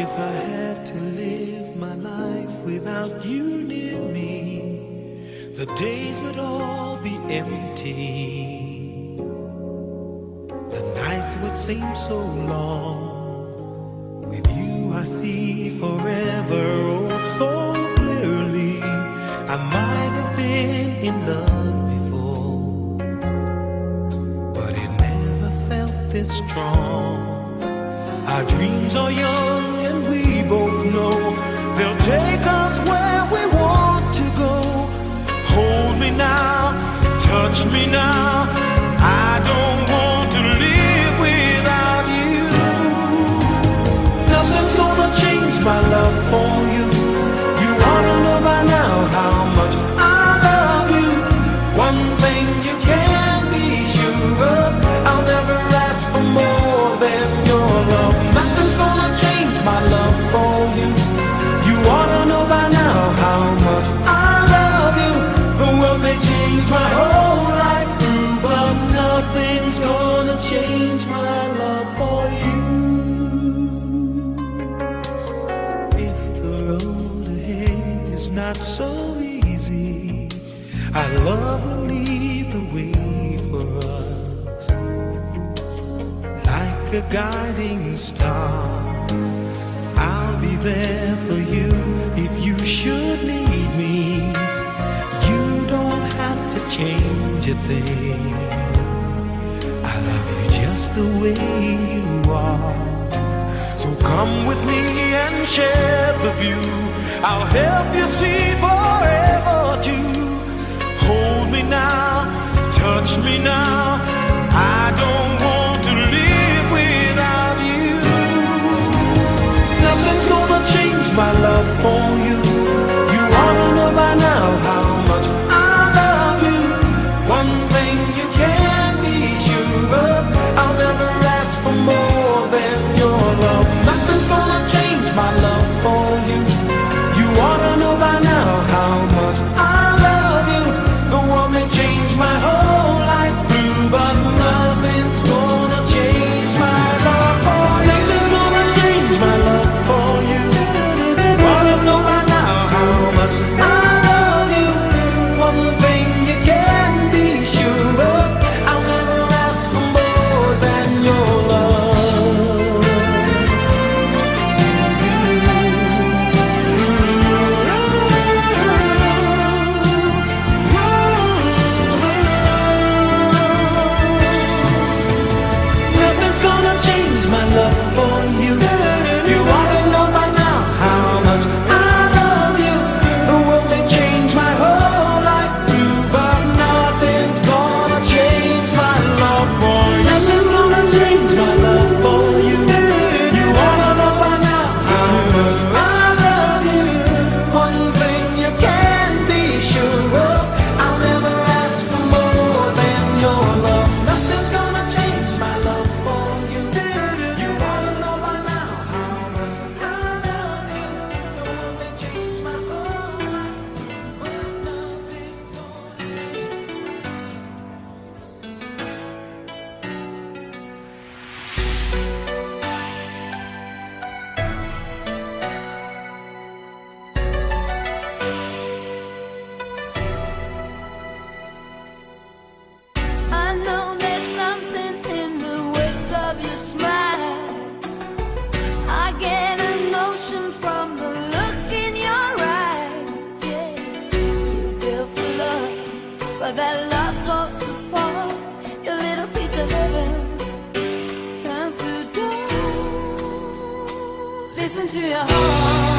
If I had to live my life without you near me, the days would all be empty. The nights would seem so long. With you I see forever oh so clearly. I might have been in love before, but it never felt this strong. Our dreams are young and we both know they'll take us where we want to go. Hold me now, touch me now. I don't want to live without you. Nothing's gonna change my love for you. You ought to know by now how much I love you. One thing you can be sure of, I'll never ask for more than your love. Nothing's gonna change my love for you. You ought to know by now how much I love you. The world may change my whole life through, but nothing's gonna change my love for you. If the road ahead is not so easy, our love will lead the way for us. Like a guiding star, I'll be there for you if you should need me. You don't have to change a thing. I love you just the way you are. So come with me and share the view. I'll help you see forever too. Hold me now, touch me now. I don't want to live without you. Nothing's gonna change my love for you. You ought to know by now how much I love you. One thing you can be sure of, I'll never ask for more than your love. Nothing's gonna change my love for you. You ought to know by now how much I love you. The world may change my whole life through, but nothing's gonna change my love for you. Nothing's gonna change my love for you. You ought to know by now how much I love you. One thing you can be sure of, I'll never ask for more than your love. Nothing's gonna change my love for you. You ought to know by now how much I love you. The world may change my whole life through, but nothing's gonna change my love for you. Nothing's gonna change my love for you. You ought to know by now how much I love you. One thing you can be sure of, I'll never ask for more than your love. Nothing's gonna change my love for you. You ought to know by now how much I love you. The world may change my whole life, but nothing's gonna. I know there's something in the wake of your smile. I get a notion from the look in your eyes. Yeah, you built a love, but that love falls apart. Your little piece of heaven turns to dust. Listen to your heart.